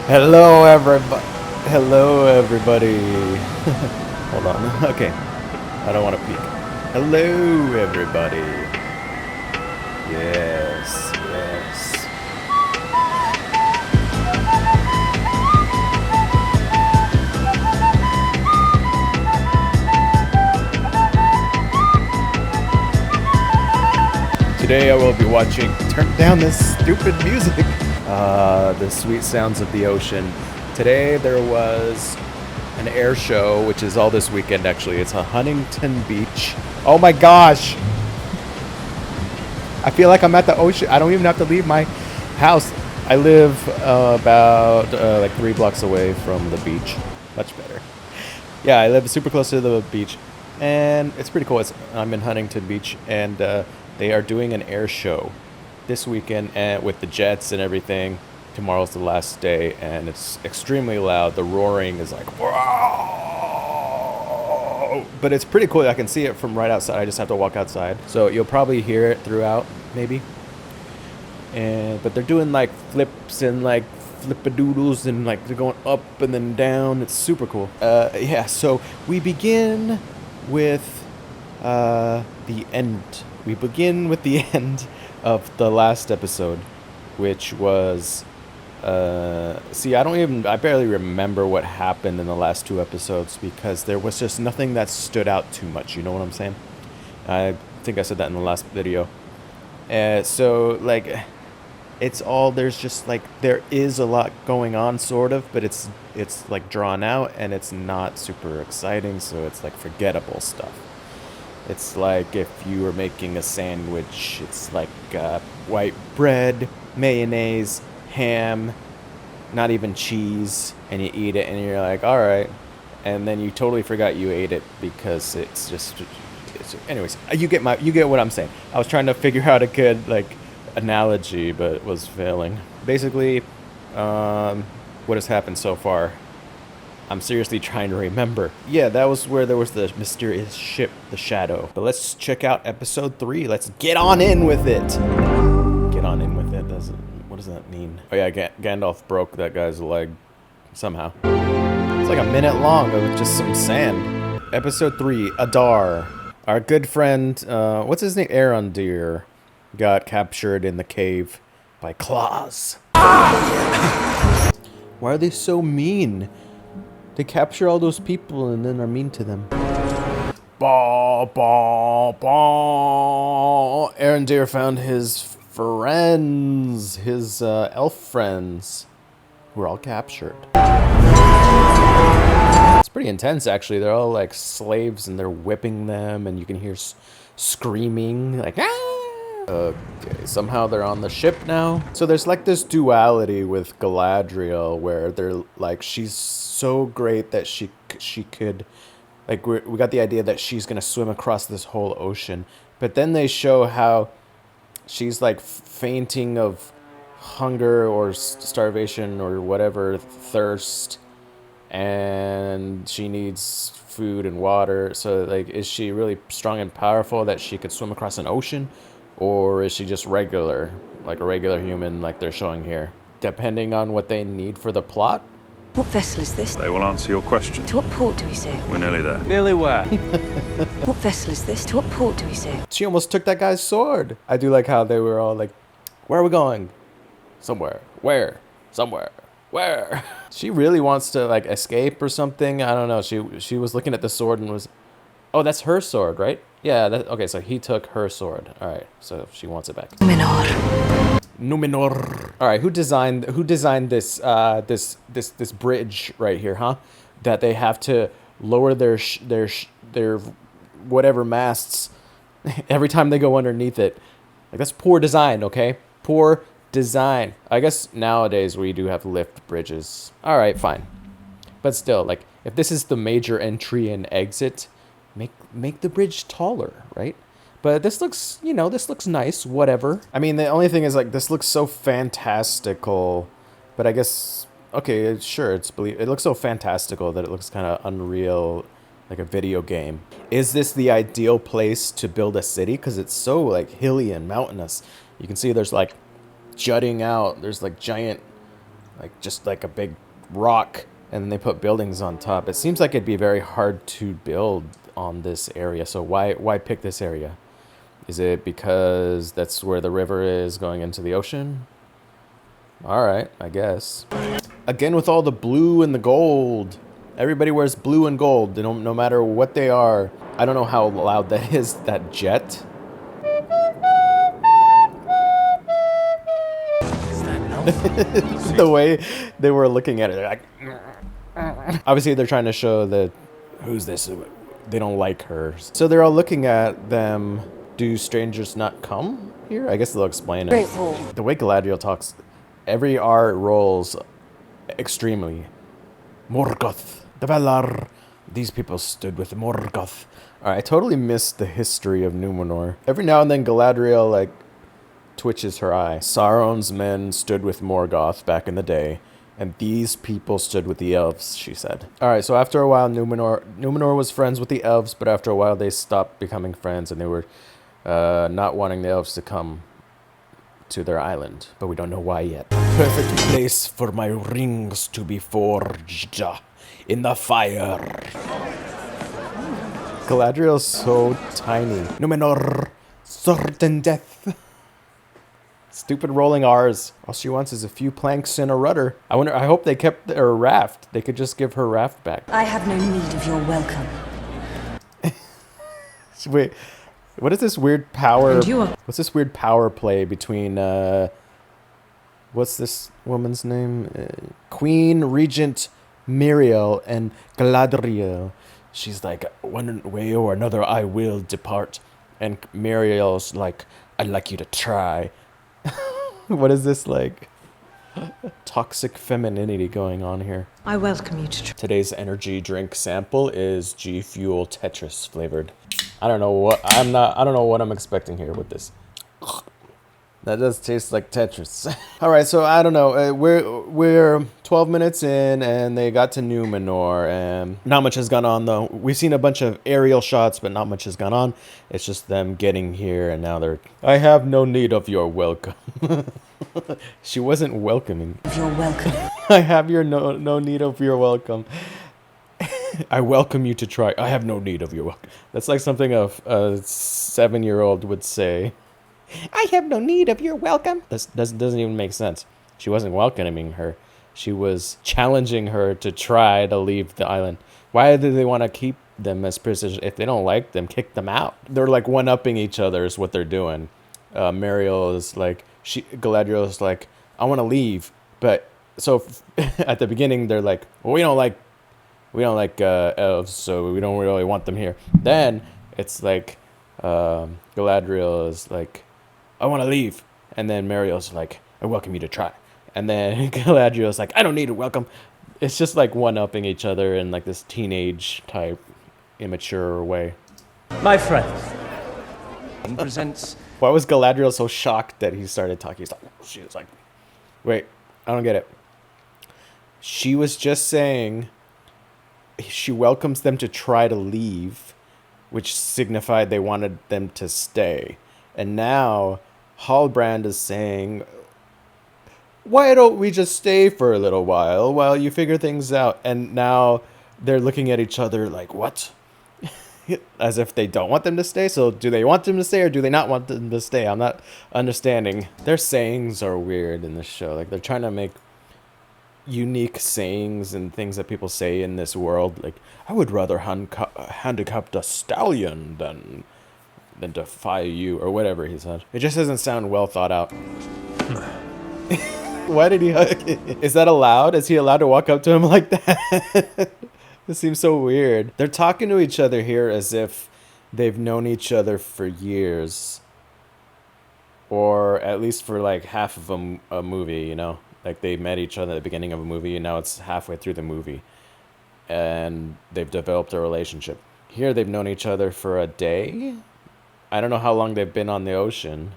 Hello, everybody. Hello, everybody. Hold on. Okay. I don't want to peek. Hello, everybody. Yes, yes. Today I will be watching. Turn down this stupid music. The sweet sounds of the ocean. Today there was an air show, which is all this weekend actually. It's a Huntington Beach. Oh my gosh! I feel like I'm at the ocean. I don't even have to leave my house. I live about like 3 blocks away from the beach. Much better. Yeah, I live super close to the beach, and it's pretty cool. I'm in Huntington Beach, and they are doing an air show this weekend and with the jets and everything. Tomorrow's the last day, and it's extremely loud. The roaring is like, whoa! But it's pretty cool. I can see it from right outside. I just have to walk outside. So you'll probably hear it throughout, maybe. But they're doing like flips and like flippadoodles, and like they're going up and then down. It's super cool. Yeah, so we begin with the end. We begin with the end of the last episode, which was I barely remember what happened in the last 2 episodes because there was just nothing that stood out too much. You know what I'm saying? I think I said that in the last video. So like, there's just like, there is a lot going on sort of, but it's like drawn out and it's not super exciting. So it's like forgettable stuff. It's like if you were making a sandwich, it's like white bread, mayonnaise, ham, not even cheese, and you eat it and you're like, all right. And then you totally forgot you ate it because anyways, you get what I'm saying. I was trying to figure out a good like analogy, but was failing. Basically, what has happened so far? I'm seriously trying to remember. Yeah, that was where there was the mysterious ship, the Shadow. But let's check out episode 3. Let's get on in with it. Get on in with it. What does that mean? Oh yeah, Gandalf broke that guy's leg somehow. It's like a minute long of just some sand. Episode 3, Adar. Our good friend, what's his name? Arondir got captured in the cave by claws. Why are they so mean? They capture all those people and then are mean to them. Bah, bah, bah. Arondir found his friends, his elf friends, who were all captured. It's pretty intense, actually. They're all like slaves and they're whipping them, and you can hear screaming, like, ah! Okay, somehow they're on the ship now. So there's like this duality with Galadriel where they're like, she's so great that she could, like, we got the idea that she's gonna swim across this whole ocean, but then they show how she's like fainting of hunger or starvation or whatever, thirst, and she needs food and water. So like, is she really strong and powerful that she could swim across an ocean? Or is she just regular, like a regular human like they're showing here? Depending on what they need for the plot. What vessel is this? They will answer your question. To what port do we sail? We're nearly there. Nearly where? What vessel is this? To what port do we sail? She almost took that guy's sword. I do like how they were all like, where are we going? Somewhere. Where? Somewhere. Where? She really wants to like escape or something. I don't know. She was looking at the sword and was, oh, that's her sword, right? Yeah, okay, so he took her sword. All right, so she wants it back. Numenor. All right, who designed this this bridge right here, huh? That they have to lower their whatever masts every time they go underneath it. Like, that's poor design, okay? Poor design. I guess nowadays we do have lift bridges. All right, fine. But still, like, if this is the major entry and exit, make the bridge taller, right? But this looks, this looks nice, whatever. I mean, the only thing is, like, this looks so fantastical, but I guess, okay, sure, it looks so fantastical that it looks kind of unreal, like a video game. Is this the ideal place to build a city? Because it's so, like, hilly and mountainous. You can see there's, like, jutting out. There's like giant, like just like a big rock, and then they put buildings on top. It seems like it'd be very hard to build on this area. So why pick this area? Is it because that's where the river is going into the ocean? All right, I guess. Again, with all the blue and the gold. Everybody wears blue and gold, no matter what they are. I don't know how loud that is, that jet. The way they were looking at it, they're like... Obviously, they're trying to show that, who's this? They don't like her. So they're all looking at them. Do strangers not come here? I guess they'll explain it. The way Galadriel talks, every R rolls extremely. Morgoth, the Valar. These people stood with Morgoth. Alright, I totally missed the history of Numenor. Every now and then Galadriel, like, twitches her eye. Sauron's men stood with Morgoth back in the day, and these people stood with the elves, she said. Alright, so after a while, Numenor was friends with the elves, but after a while they stopped becoming friends, and they were not wanting the elves to come to their island, but we don't know why yet. Perfect place for my rings to be forged in the fire. Galadriel's so tiny. Numenor, certain death. Stupid rolling R's. All she wants is a few planks and a rudder. I hope they kept their raft. They could just give her raft back. I have no need of your welcome. Wait. What is this weird power? What's this weird power play between what's this woman's name? Queen Regent Miriel and Galadriel. She's like, one way or another I will depart. And Miriel's like, I'd like you to try. What is this like? Toxic femininity going on here. I welcome you to try. Today's energy drink sample is G Fuel Tetris flavored. I don't know what I'm expecting here with this. That does taste like Tetris. All right, so I don't know. We're 12 minutes in, and they got to Numenor, and not much has gone on though. We've seen a bunch of aerial shots, but not much has gone on. It's just them getting here, and now they're. I have no need of your welcome. She wasn't welcoming. You're welcome. I have no need of your welcome. I welcome you to try. I have no need of your welcome. That's like something a 7-year-old would say. I have no need of your welcome. This doesn't even make sense. She wasn't welcoming her. She was challenging her to try to leave the island. Why do they want to keep them as prisoners? If they don't like them, kick them out. They're like one-upping each other is what they're doing. Mariel is like, Galadriel is like, I want to leave. But so at the beginning, they're like, well, we don't like elves, so we don't really want them here. Then it's like Galadriel is like, I want to leave. And then Mariel's like, I welcome you to try. And then Galadriel's like, I don't need a welcome. It's just like one-upping each other in like this teenage type immature way. My friend presents. Why was Galadriel so shocked that he started talking? She was like, wait, I don't get it. She was just saying she welcomes them to try to leave, which signified they wanted them to stay. And now Halbrand is saying, why don't we just stay for a little while you figure things out? And now they're looking at each other like, what? As if they don't want them to stay. So do they want them to stay or do they not want them to stay? I'm not understanding. Their sayings are weird in this show. Like they're trying to make unique sayings and things that people say in this world. Like, I would rather handicap a stallion than defy you, or whatever he said. It just doesn't sound well thought out. Why did he hug? Is that allowed? Is he allowed to walk up to him like that? This seems so weird. They're talking to each other here as if they've known each other for years. Or at least for like half of a movie, you know? Like they met each other at the beginning of a movie and now it's halfway through the movie. And they've developed a relationship. Here they've known each other for a day. I don't know how long they've been on the ocean.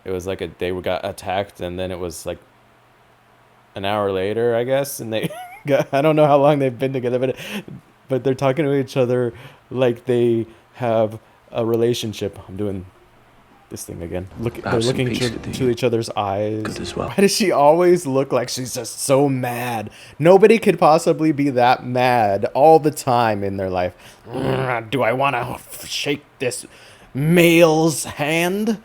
It was like they got attacked and then it was like an hour later, I guess. And they I don't know how long they've been together, but they're talking to each other like they have a relationship. I'm doing this thing again. They're Perhaps some looking peace could do to you each other's eyes. good as well. Why does she always look like she's just so mad? Nobody could possibly be that mad all the time in their life. Do I want to shake this male's hand?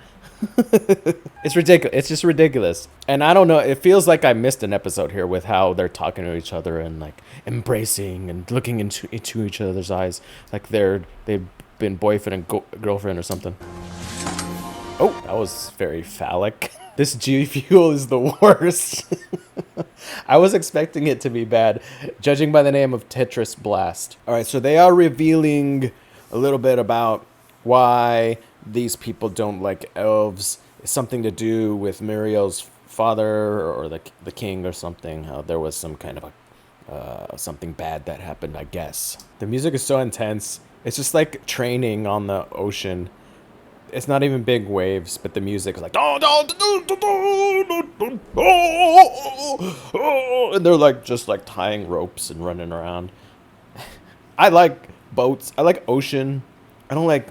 It's ridiculous. It's just ridiculous. And I don't know. It feels like I missed an episode here with how they're talking to each other and like embracing and looking into each other's eyes, like they've been boyfriend and girlfriend or something. Oh, that was very phallic. This G Fuel is the worst. I was expecting it to be bad, judging by the name of Tetris Blast. All right, so they are revealing a little bit about why these people don't like elves. It's something to do with Muriel's father or the king or something. There was some kind of something bad that happened, I guess. The music is so intense. It's just like training on the ocean. It's not even big waves, but the music is like, and they're like just like tying ropes and running around. I like boats. I like ocean. I don't like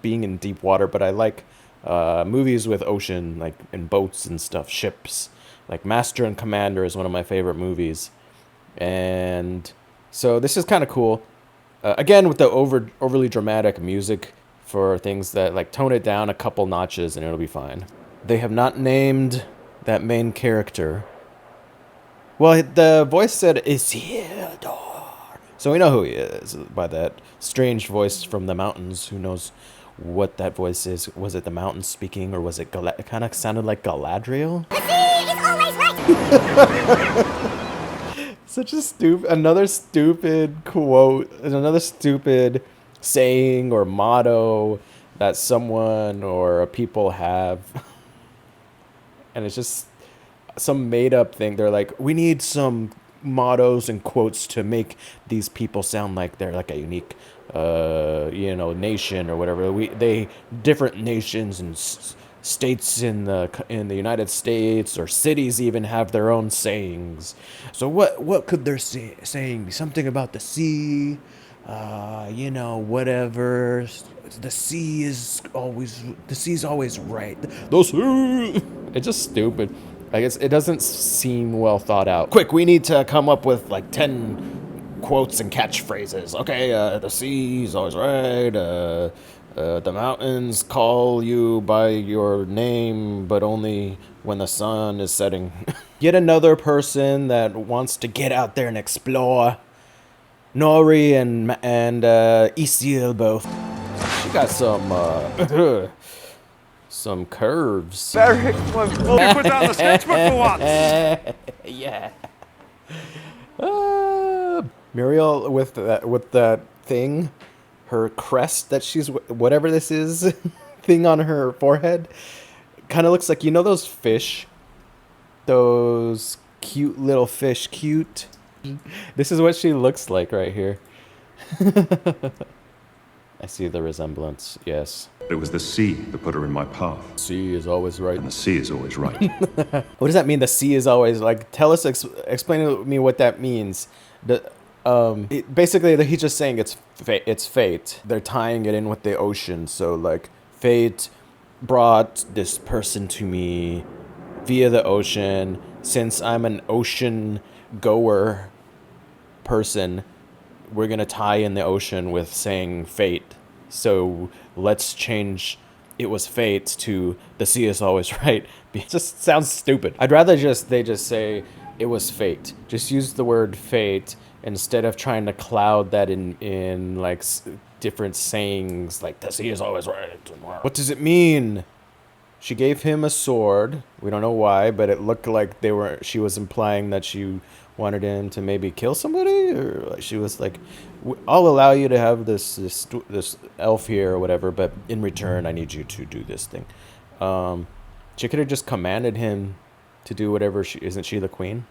being in deep water, but I like movies with ocean, like in boats and stuff, ships. Like Master and Commander is one of my favorite movies, and so this is kind of cool. Again, with the overly dramatic music for things that like tone it down a couple notches and it'll be fine. They have not named that main character. Well, the voice said Isildur, so we know who he is by that strange voice from the mountains. Who knows what that voice is? Was it the mountains speaking, or was it it kind of sounded like Galadriel? The sea is always right. Such a another stupid quote, another stupid saying or motto that someone or a people have. And it's just some made up thing. They're like, we need some mottos and quotes to make these people sound like they're like a unique nation or whatever. Different nations and states in the United States or cities even have their own sayings. So what could their saying be? Something about the sea, whatever. The sea's always right. It's just stupid. I guess it doesn't seem well thought out. Quick, we need to come up with like 10 quotes and catchphrases. Okay, the sea's always right. The mountains call you by your name, but only when the sun is setting. Yet another person that wants to get out there and explore. Nori and Isil both. She got some some curves. Very well, we put down the sketchbook for once. Yeah. Muriel with that thing, her crest that she's, whatever this is, thing on her forehead, kind of looks like, those fish, those cute little fish, cute. This is what she looks like right here. I see the resemblance, yes. It was the sea that put her in my path. Sea is always right. And the sea is always right. What does that mean? The sea is always like. Tell us, explain to me what that means. Basically, he's just saying it's fate. They're tying it in with the ocean. So like, fate brought this person to me via the ocean. Since I'm an ocean goer person, we're gonna tie in the ocean with saying fate. So let's change it was fate to the sea is always right. It just sounds stupid. I'd rather they just say it was fate. Just use the word fate instead of trying to cloud that in like different sayings like the sea is always right. What does it mean? She gave him a sword. We don't know why, but it looked like she was implying that she wanted him to maybe kill somebody, or she was like, I'll allow you to have this elf here or whatever, but in return I need you to do this thing. She could have just commanded him to do whatever. Isn't she the queen?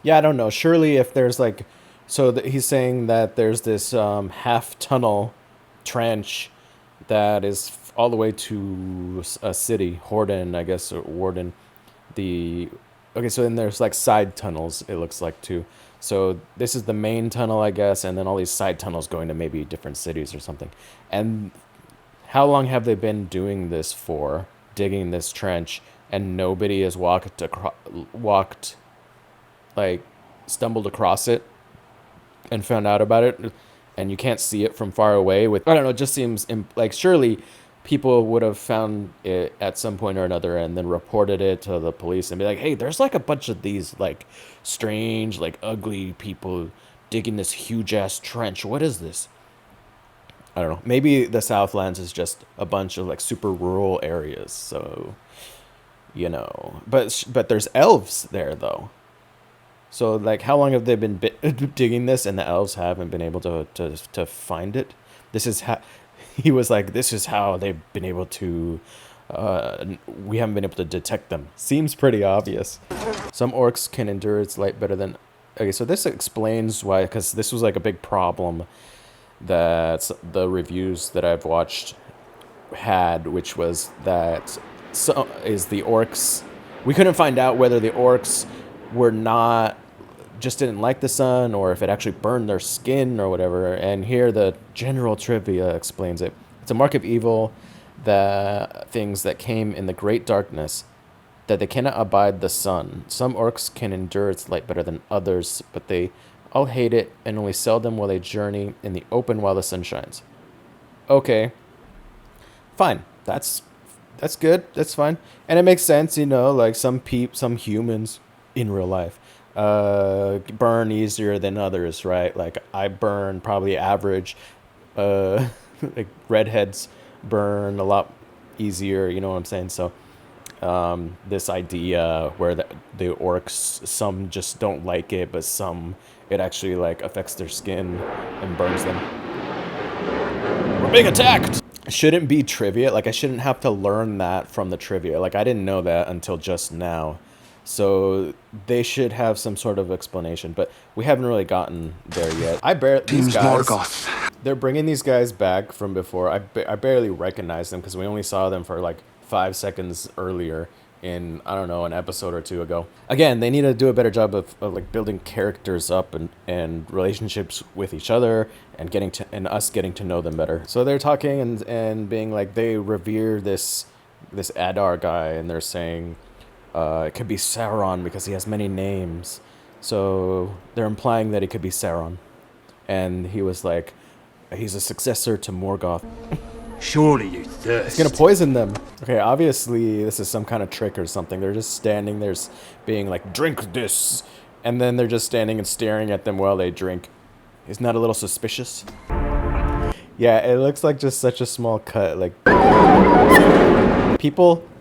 Yeah, I don't know. Surely if there's like, he's saying that there's this half tunnel trench that is all the way to a city, Horden, I guess, or Warden. Okay, so then there's like side tunnels, it looks like, too. So this is the main tunnel, I guess, and then all these side tunnels going to maybe different cities or something. And How long have they been doing this for, digging this trench, and nobody has stumbled across it and found out about it, and you can't see it from far away? With, I don't know, it just seems like surely people would have found it at some point or another and then reported it to the police and be like, hey, there's like a bunch of these like strange, like ugly people digging this huge ass trench. What is this? I don't know. Maybe the Southlands is just a bunch of like super rural areas. So, you know, but there's elves there though. So like, how long have they been digging this, and the elves haven't been able to find it? This is how he was like. This is how they've been able to. We haven't been able to detect them. Seems pretty obvious. Some orcs can endure its light better than. Okay, so this explains why, because this was like a big problem that the reviews that I've watched had, which was that the orcs. We couldn't find out whether the orcs were not just didn't like the sun, or if it actually burned their skin or whatever. And here the general trivia explains it. It's a mark of evil, the things that came in the great darkness, that they cannot abide the sun. Some orcs can endure its light better than others, but they all hate it, and only seldom will they journey in the open while the sun shines. Okay, fine. That's good. That's fine, and it makes sense. You know, like some humans in real life burn easier than others, right? Like I burn probably average. Like redheads burn a lot easier. You know what I'm saying? So. This idea where the orcs, some just don't like it, but some it actually like affects their skin and burns them. We're being attacked! Shouldn't be trivia. Like I shouldn't have to learn that from the trivia. Like I didn't know that until just now. So they should have some sort of explanation, but we haven't really gotten there yet. These guys, they're bringing these guys back from before. I barely recognize them because we only saw them for like 5 seconds earlier in, I don't know, an episode or two ago. Again, they need to do a better job of like building characters up and relationships with each other and us getting to know them better. So they're talking and being like, they revere this Adar guy, and they're saying it could be Sauron because he has many names. So they're implying that it could be Sauron. And he was like, he's a successor to Morgoth. Surely you thirst. It's gonna poison them. Okay, obviously this is some kind of trick or something. They're just standing there being like, drink this. And then they're just standing and staring at them while they drink. Isn't that a little suspicious? Yeah, it looks like just such a small cut. Like,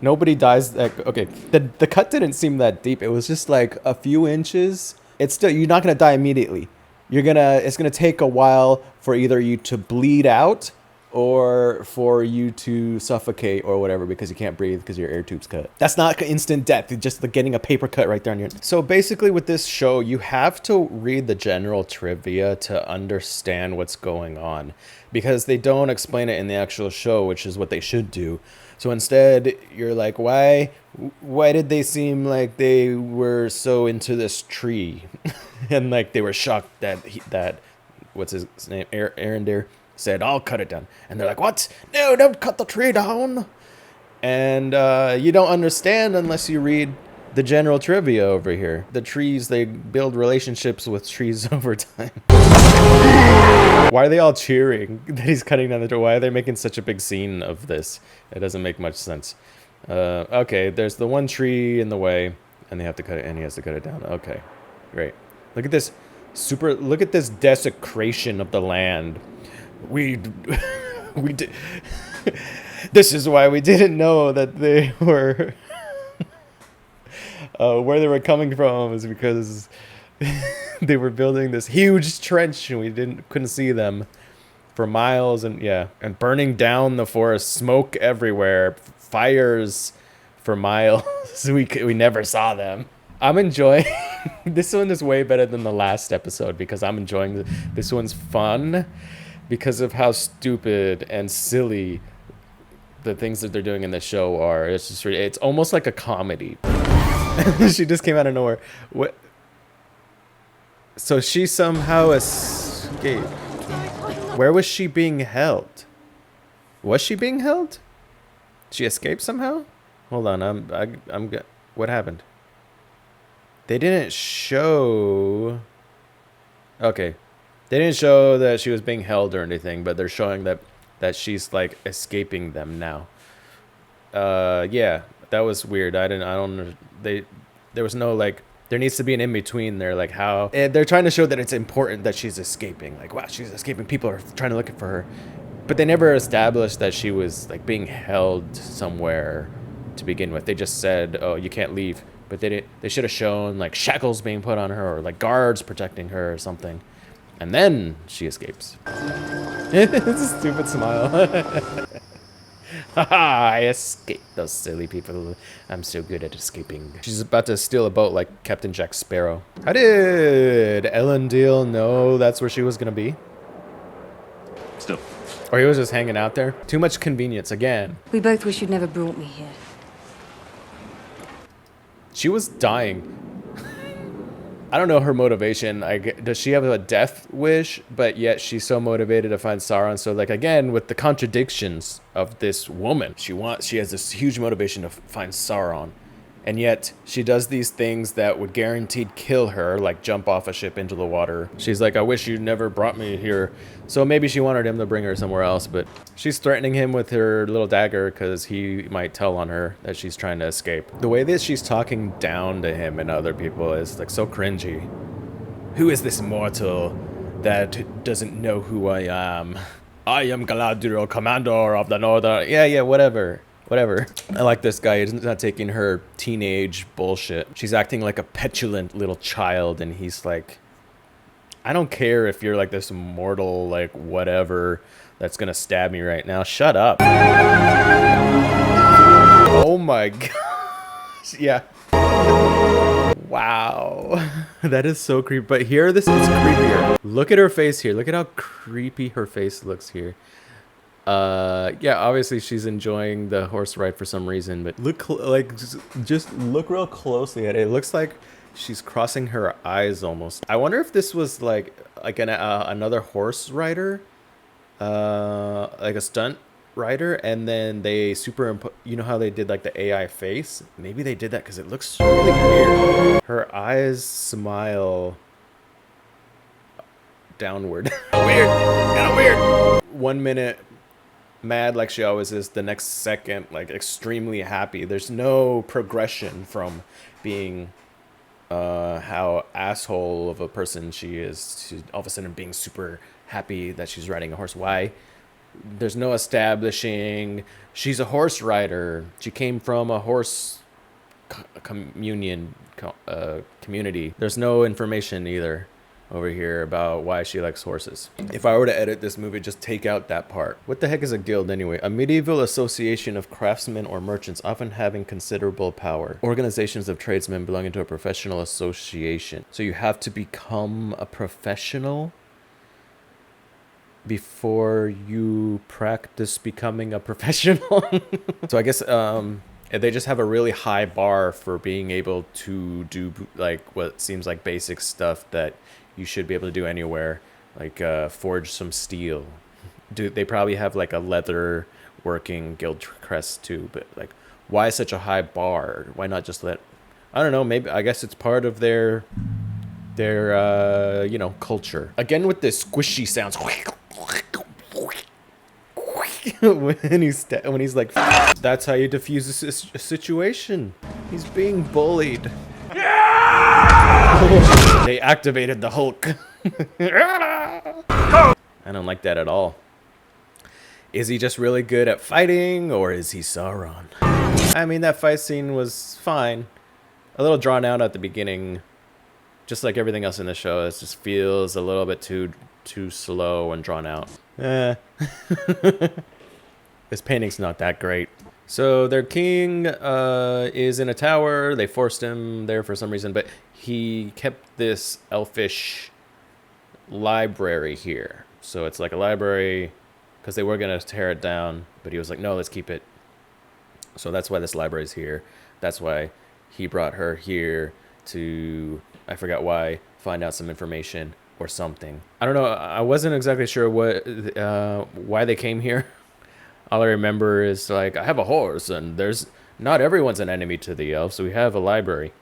nobody dies. Like, okay, the cut didn't seem that deep. It was just like a few inches. It's still, you're not gonna die immediately. It's gonna take a while for either you to bleed out or for you to suffocate or whatever because you can't breathe because your air tube's cut. That's not instant death. It's just like getting a paper cut right there on your... So basically with this show, you have to read the general trivia to understand what's going on because they don't explain it in the actual show, which is what they should do. So instead, you're like, why did they seem like they were so into this tree? And like they were shocked that what's his name? Aaron said, I'll cut it down. And they're like, what? No, don't cut the tree down. And you don't understand unless you read the general trivia over here. The trees, they build relationships with trees over time. Why are they all cheering that he's cutting down the tree? Why are they making such a big scene of this? It doesn't make much sense. Okay, there's the one tree in the way, and they have to cut it, and he has to cut it down. Okay, great. Look at this look at this desecration of the land. We did. This is why we didn't know that they were where they were coming from is because they were building this huge trench and we couldn't see them for miles and burning down the forest, smoke everywhere, fires for miles. we never saw them. I'm enjoying this one is way better than the last episode because I'm enjoying this one's fun. Because of how stupid and silly the things that they're doing in the show are. It's almost like a comedy. She just came out of nowhere. What? So she somehow escaped. Where was she being held? Was she being held? She escaped somehow? Hold on, what happened? They didn't show... Okay. They didn't show that she was being held or anything, but they're showing that she's like escaping them now. Yeah, that was weird. There was no like, there needs to be an in-between there, like how, and they're trying to show that it's important that she's escaping. Like, wow, she's escaping. People are trying to look for her. But they never established that she was like being held somewhere to begin with. They just said, oh, you can't leave. But they should have shown like shackles being put on her or like guards protecting her or something. And then she escapes. It's a stupid smile. Haha, I escaped those silly people. I'm so good at escaping. She's about to steal a boat like Captain Jack Sparrow. How did Elendil know that's where she was gonna be? Still. Or he was just hanging out there? Too much convenience again. We both wish you'd never brought me here. She was dying. I don't know her motivation. Does she have a death wish? But yet she's so motivated to find Sauron. So like again, with the contradictions of this woman, she has this huge motivation to find Sauron. And yet she does these things that would guaranteed kill her, like jump off a ship into the water. She's like, I wish you never brought me here. So maybe she wanted him to bring her somewhere else, but she's threatening him with her little dagger because he might tell on her that she's trying to escape. The way that she's talking down to him and other people is like so cringy. Who is this mortal that doesn't know who I am? I am Galadriel, commander of the Northern... Yeah, whatever. Whatever. I like this guy. He's not taking her teenage bullshit. She's acting like a petulant little child, and he's like, I don't care if you're like this mortal, like whatever, that's gonna stab me right now. Shut up. Oh my gosh. Yeah. Wow. That is so creepy. But here, this is creepier. Look at her face here. Look at how creepy her face looks here. Yeah, obviously she's enjoying the horse ride for some reason, but look, like, just look real closely at it. It looks like she's crossing her eyes almost. I wonder if this was like another horse rider, like a stunt rider, and then they superimpose, you know how they did like the AI face? Maybe they did that because it looks really weird. Her eyes smile downward. Weird, kind of weird. 1 minute mad like she always is, the next second like extremely happy. There's no progression from being how asshole of a person she is to all of a sudden being super happy that she's riding a horse. Why? There's no establishing she's a horse rider. She came from a horse community. There's no information either over here about why she likes horses. If I were to edit this movie, just take out that part. What the heck is a guild anyway? A medieval association of craftsmen or merchants, often having considerable power. Organizations of tradesmen belonging to a professional association. So you have to become a professional before you practice becoming a professional. So I guess they just have a really high bar for being able to do like what seems like basic stuff that you should be able to do anywhere, like forge some steel. They probably have like a leather working guild crest too, but like, why such a high bar? Why not just let, I don't know, maybe, I guess it's part of their you know, culture. Again with the squishy sounds. when he's like, that's how you diffuse a situation. He's being bullied. They activated the Hulk. I don't like that at all. Is he just really good at fighting, or is he Sauron? I mean, that fight scene was fine. A little drawn out at the beginning. Just like everything else in the show, it just feels a little bit too slow and drawn out. This painting's not that great. So their king is in a tower. They forced him there for some reason, but he kept this elfish library here. So it's like a library because they were going to tear it down, but he was like, no, let's keep it. So that's why this library is here. That's why he brought her here to, I forgot why, find out some information or something. I don't know. I wasn't exactly sure what why they came here. All I remember is like, I have a horse, and there's not everyone's an enemy to the elves, so we have a library.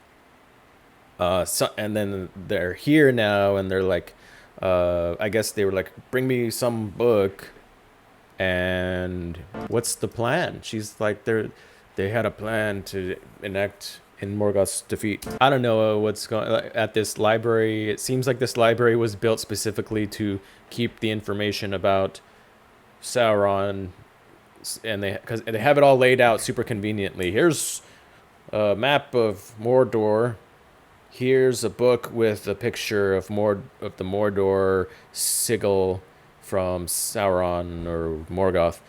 And then they're here now, and they're like, I guess they were like, bring me some book. And what's the plan? She's like, they had a plan to enact in Morgoth's defeat. I don't know what's going at this library. It seems like this library was built specifically to keep the information about Sauron, and because they have it all laid out super conveniently. Here's a map of Mordor. Here's a book with a picture of the Mordor sigil from Sauron or Morgoth,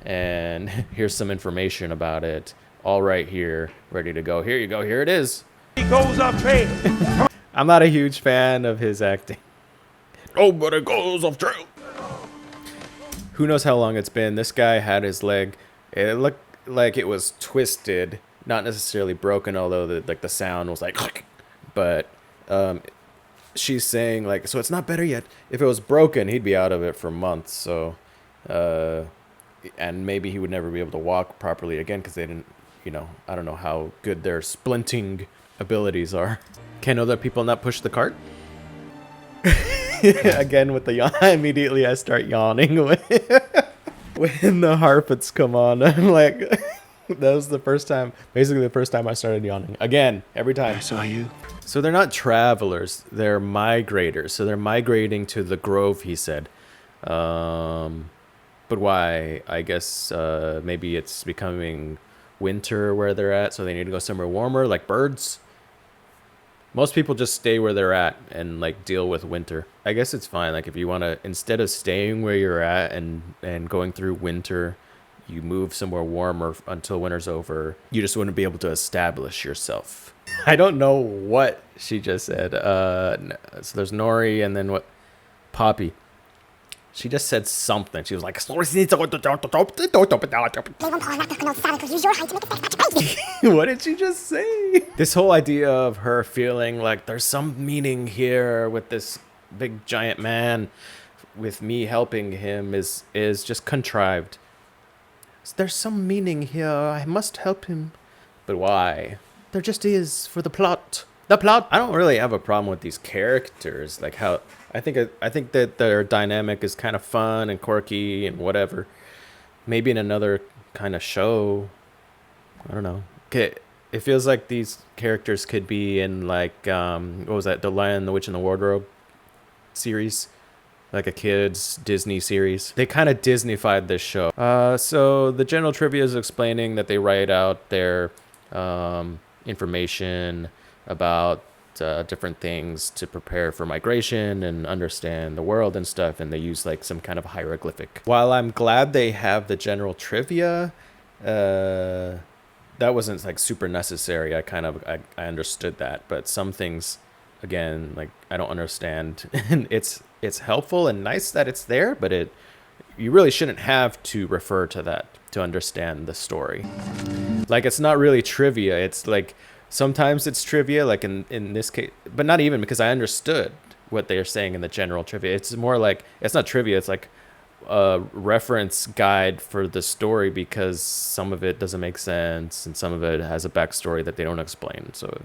and here's some information about it, all right here, ready to go. Here you go. Here it is. He goes up trail. I'm not a huge fan of his acting. Nobody goes off trail. Who knows how long it's been? This guy had his leg. It looked like it was twisted, not necessarily broken, although the sound was like. But she's saying like, so it's not better yet. If it was broken, he'd be out of it for months. So, and maybe he would never be able to walk properly again because they didn't, I don't know how good their splinting abilities are. Can other people not push the cart? Again with the yawn. Immediately I start yawning when the harpets come on. I'm like, that was the first time, basically the first time I started yawning. Again, every time. I saw you. So they're not travelers, they're migrators. So they're migrating to the grove, he said. But why? I guess maybe it's becoming winter where they're at, so they need to go somewhere warmer, like birds. Most people just stay where they're at and like deal with winter. I guess it's fine. Like if you want to, instead of staying where you're at and going through winter, you move somewhere warmer until winter's over. You just wouldn't be able to establish yourself. I don't know what she just said. So there's Nori and then what? Poppy. She just said something. She was like, what did she just say? This whole idea of her feeling like there's some meaning here with this big giant man, with me helping him, is just contrived. There's some meaning here. I must help him. But why? There just is, for the plot. The plot. I don't really have a problem with these characters. Like how I think that their dynamic is kind of fun and quirky and whatever. Maybe in another kind of show. I don't know. Okay, it feels like these characters could be in like what was that? The Lion, the Witch, and the Wardrobe series. Like a kids Disney series. They kind of Disneyfied this show. So the general trivia is explaining that they write out their information about different things to prepare for migration and understand the world and stuff, and they use like some kind of hieroglyphic. While I'm glad they have the general trivia, that wasn't like super necessary. I understood that, but some things, again, like I don't understand. And it's helpful and nice that it's there, but you really shouldn't have to refer to that to understand the story. Like it's not really trivia. It's like sometimes it's trivia, like in this case, but not even, because I understood what they're saying in the general trivia. It's more like, it's not trivia, it's like a reference guide for the story, because some of it doesn't make sense and some of it has a backstory that they don't explain. So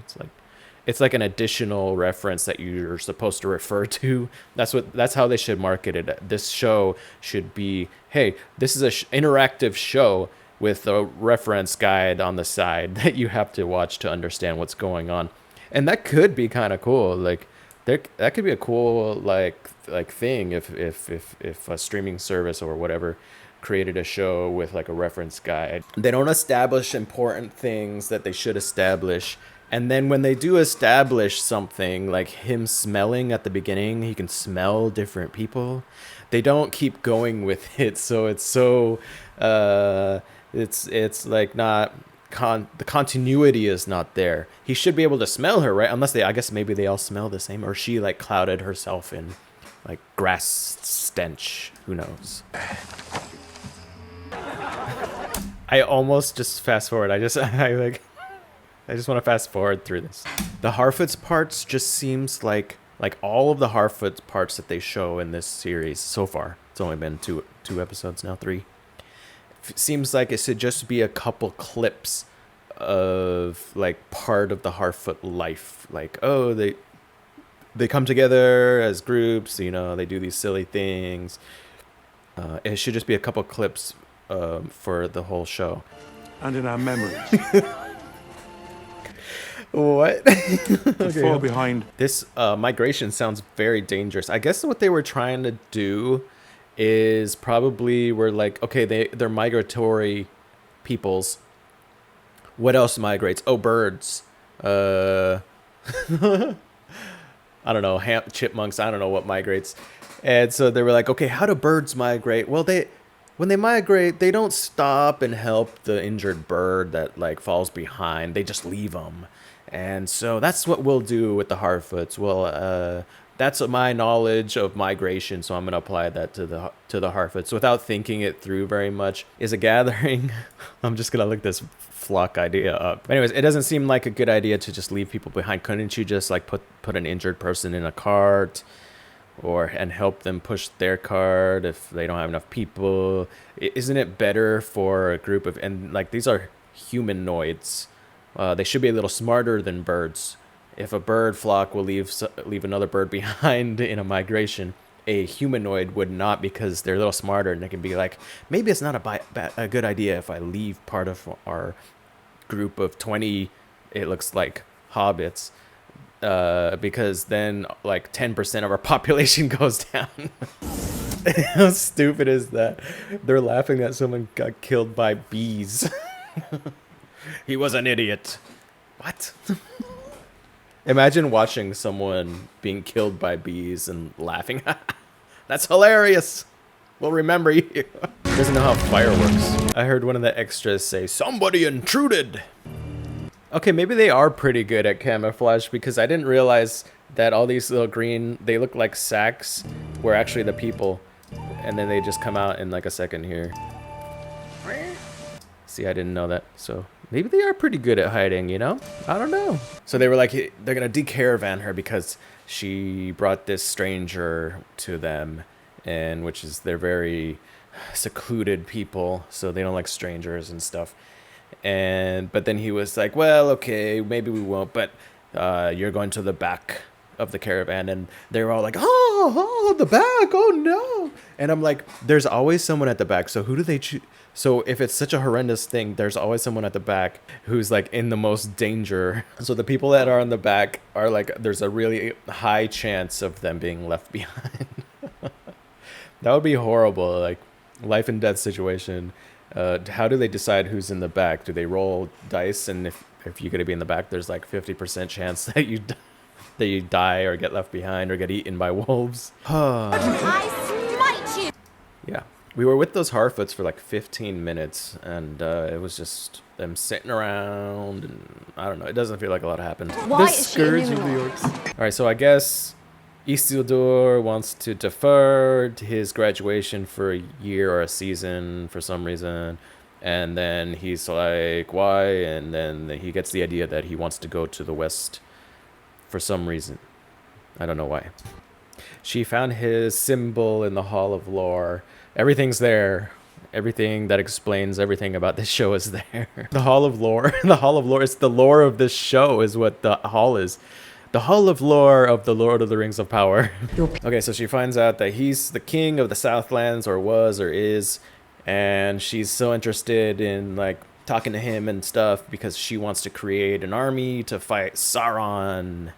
it's like an additional reference that you're supposed to refer to. That's how they should market it. This show should be, hey, this is a interactive show with a reference guide on the side that you have to watch to understand what's going on. And that could be kind of cool. Like that could be a cool like thing if a streaming service or whatever created a show with like a reference guide. They don't establish important things that they should establish. And then when they do establish something, like him smelling at the beginning, he can smell different people. They don't keep going with it, so it's so it's like not the continuity is not there. He should be able to smell her, right? Unless I guess maybe they all smell the same, or she like clouded herself in like grass stench. Who knows? I almost just fast forward. I just want to fast forward through this. The Harfoots parts just seems like all of the Harfoots parts that they show in this series so far. It's only been two episodes now, 3. seems like it should just be a couple clips of like part of the Harfoot life. Like, oh, they come together as groups, you know, they do these silly things. It should just be a couple clips for the whole show. And in our memories. What? To fall behind. This migration sounds very dangerous. I guess what they were trying to do is probably we're like, okay, they're migratory peoples. What else migrates? Oh, birds. I don't know, chipmunks. I don't know what migrates. And so they were like, okay, how do birds migrate? Well, when they migrate, they don't stop and help the injured bird that like falls behind. They just leave them. And so that's what we'll do with the Harfoots. Well, that's my knowledge of migration, so I'm going to apply that to the Harfoots without thinking it through very much. Is a gathering? I'm just going to look this flock idea up. But anyways, it doesn't seem like a good idea to just leave people behind. Couldn't you just like put an injured person in a cart and help them push their cart if they don't have enough people? Isn't it better for a group of, and like these are humanoids. They should be a little smarter than birds. If a bird flock will leave another bird behind in a migration, a humanoid would not, because they're a little smarter and they can be like, maybe it's not a good idea if I leave part of our group of 20, it looks like hobbits, because then like 10% of our population goes down. How stupid is that? They're laughing that someone got killed by bees. He was an idiot. What? Imagine watching someone being killed by bees and laughing. That's hilarious. We'll remember you. Doesn't know how fire works. I heard one of the extras say, somebody intruded. Okay, maybe they are pretty good at camouflage, because I didn't realize that all these little green, they look like sacks, were actually the people. And then they just come out in like a second here. See, I didn't know that. So maybe they are pretty good at hiding, you know? I don't know. So they were like, they're going to decaravan her because she brought this stranger to them, and which is, they're very secluded people, so they don't like strangers and stuff. But then he was like, well, okay, maybe we won't, but you're going to the back of the caravan. And they were all like, oh, the back, oh no. And I'm like, there's always someone at the back, so who do they choose? So if it's such a horrendous thing, there's always someone at the back who's like in the most danger. So the people that are in the back are like, there's a really high chance of them being left behind. That would be horrible, like life and death situation. How do they decide who's in the back? Do they roll dice? And if you're gonna be in the back, there's like 50% chance that you die or get left behind or get eaten by wolves. I smite you! Yeah. We were with those Harfoots for like 15 minutes, and it was just them sitting around, and I don't know, it doesn't feel like a lot happened. Why The is she in Scourge of the Illinois? Orcs. Alright, so I guess Isildur wants to defer his graduation for a year or a season for some reason, and then he's like, why? And then he gets the idea that he wants to go to the west for some reason. I don't know why. She found his symbol in the Hall of Lore. Everything's there. Everything that explains everything about this show is there. The Hall of Lore. The Hall of Lore. It's the lore of this show is what the hall is. The Hall of Lore of the Lord of the Rings of Power. Okay, so she finds out that he's the king of the Southlands, or was, or is. And she's so interested in like talking to him and stuff because she wants to create an army to fight Sauron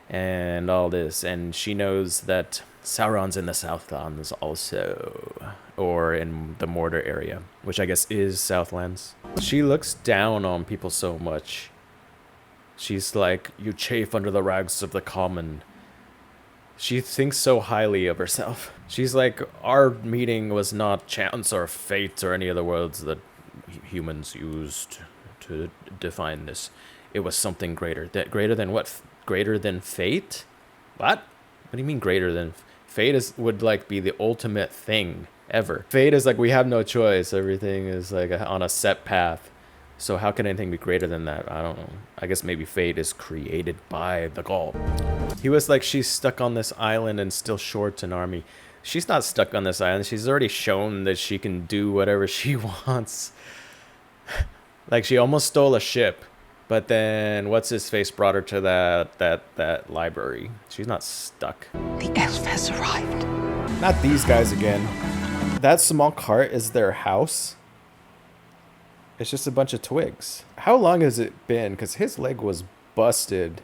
and all this. And she knows that Sauron's in the Southlands also, or in the Mordor area, which I guess is Southlands. She looks down on people so much. She's like, you chafe under the rags of the common. She thinks so highly of herself. She's like, our meeting was not chance or fate or any other words that humans used to define this. It was something greater. Greater than what? Greater than fate? What? What do you mean greater than? Fate would like be the ultimate thing ever. Fate is like, we have no choice. Everything is like on a set path. So how can anything be greater than that? I don't know. I guess maybe fate is created by the god. He was like, she's stuck on this island and still short an army. she's not stuck on this island. She's already shown that she can do whatever she wants. Like, she almost stole a ship, but then what's his face brought her to that library. She's not stuck. The elf has arrived. Not these guys again. That small cart is their house. It's just a bunch of twigs. How long has it been? Because his leg was busted.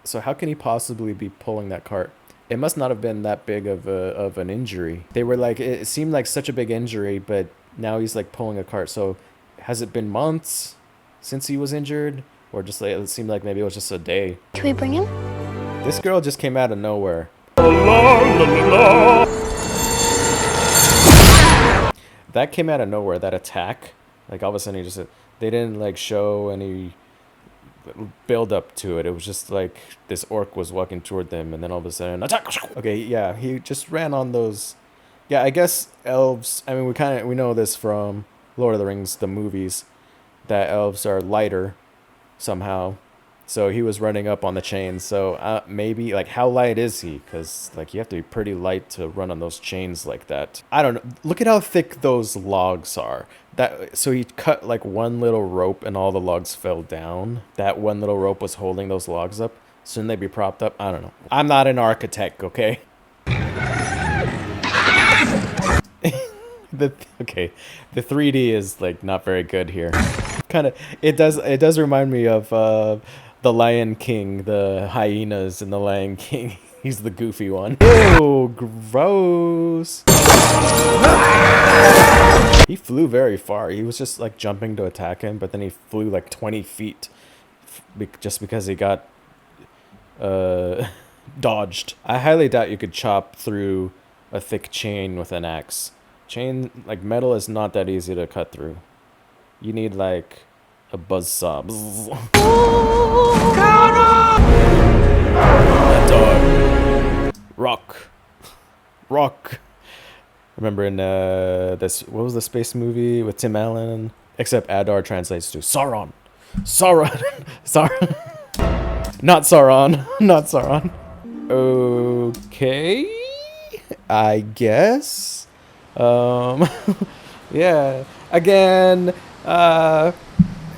So how can he possibly be pulling that cart? It must not have been that big of an injury. They were like, it seemed like such a big injury, but now he's like pulling a cart. So has it been months since he was injured? Or just like, it seemed like maybe it was just a day. Can we bring him? This girl just came out of nowhere. That came out of nowhere, that attack. Like, all of a sudden, they didn't, like, show any build up to it. It was just, like, this orc was walking toward them, and then all of a sudden, attack! Okay, yeah, he just ran on those... Yeah, I guess elves... I mean, we know this from Lord of the Rings, the movies, that elves are lighter, somehow. So he was running up on the chains. So maybe, like, how light is he? Because, like, you have to be pretty light to run on those chains like that. I don't know. Look at how thick those logs are. So he cut, like, one little rope and all the logs fell down. That one little rope was holding those logs up. Shouldn't they be propped up? I don't know. I'm not an architect, okay? Okay. The 3D is, like, not very good here. Kind of, it does remind me of... the Lion King, the hyenas in the Lion King. He's the goofy one. Oh, gross. He flew very far. He was just like jumping to attack him, but then he flew like 20 feet just because he got dodged. I highly doubt you could chop through a thick chain with an axe. Chain, like metal, is not that easy to cut through. You need like a buzzsaw. That dog. Rock. Remember in this, what was the space movie with Tim Allen? Except Adar translates to Sauron. Sauron. Not Sauron. Okay. I guess. Yeah. Again,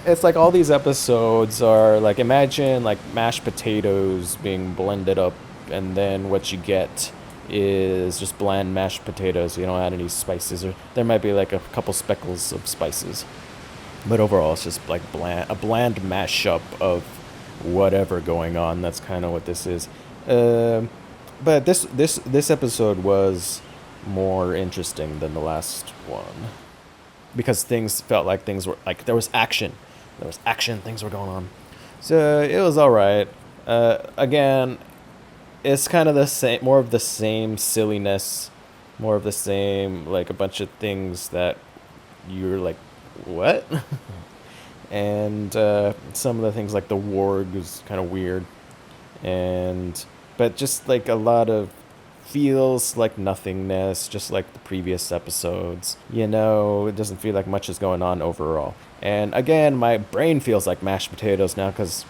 it's like all these episodes are like, imagine like mashed potatoes being blended up, and then what you get is just bland mashed potatoes. You don't add any spices, or there might be like a couple speckles of spices, but overall it's just like a bland mashup of whatever going on. That's kind of what this is. But this episode was more interesting than the last one, because things felt like things were like there was action, things were going on. So it was all right. Again, it's kind of the same, more of the same silliness, more of the same, like a bunch of things that you're like, what? And some of the things like the warg was kind of weird, but just like a lot of feels like nothingness, just like the previous episodes. You know, it doesn't feel like much is going on overall. And again, my brain feels like mashed potatoes now, because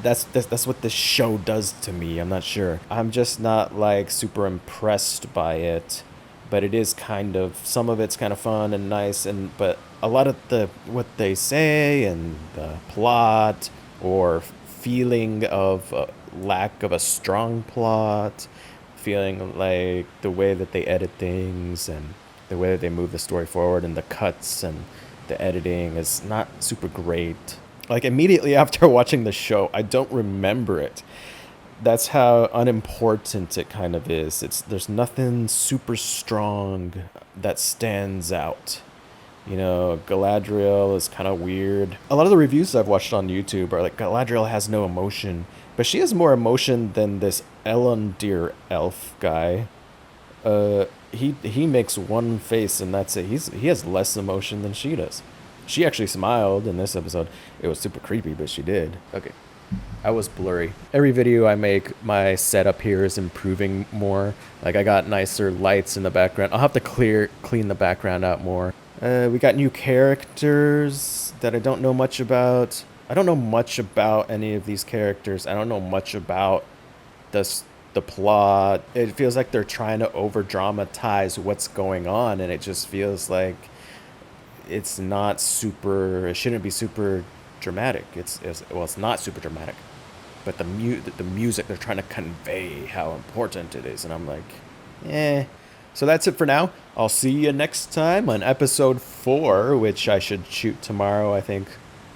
that's what this show does to me. I'm not sure. I'm just not like super impressed by it, but it is kind of, some of it's kind of fun and nice, but a lot of what they say and the plot or feeling of lack of a strong plot, feeling like the way that they edit things and the way that they move the story forward and the cuts and the editing is not super great. Like, immediately after watching the show, I don't remember it. That's how unimportant it kind of is. There's nothing super strong that stands out. You know, Galadriel is kind of weird. A lot of the reviews I've watched on YouTube are like, Galadriel has no emotion. But she has more emotion than this Elundir elf guy. He makes one face and that's it. He has less emotion than she does. She actually smiled in this episode. It was super creepy, but she did. Okay. I was blurry. Every video I make, my setup here is improving more. Like, I got nicer lights in the background. I'll have to clean the background out more. We got new characters that I don't know much about. I don't know much about any of these characters. I don't know much about the the plot. It feels like they're trying to over dramatize what's going on, and it just feels like it's not super. It shouldn't be super dramatic. It's not super dramatic, but the music, they're trying to convey how important it is, and I'm like, eh. So that's it for now. I'll see you next time on episode 4, which I should shoot tomorrow, I think,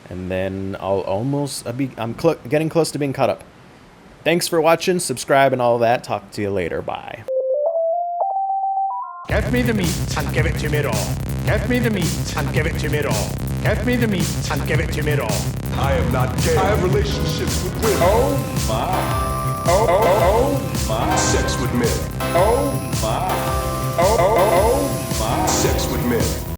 and then I'm getting close to being caught up. Thanks for watching, subscribe, and all that. Talk to you later. Bye. Give me the meat and give it to me raw. Give me the meat and give it to me raw. Give me the meat and give it to me raw. I am not gay. I have relationships with women. Oh my. Oh my. Sex with men. Oh my. Oh my. Sex with men.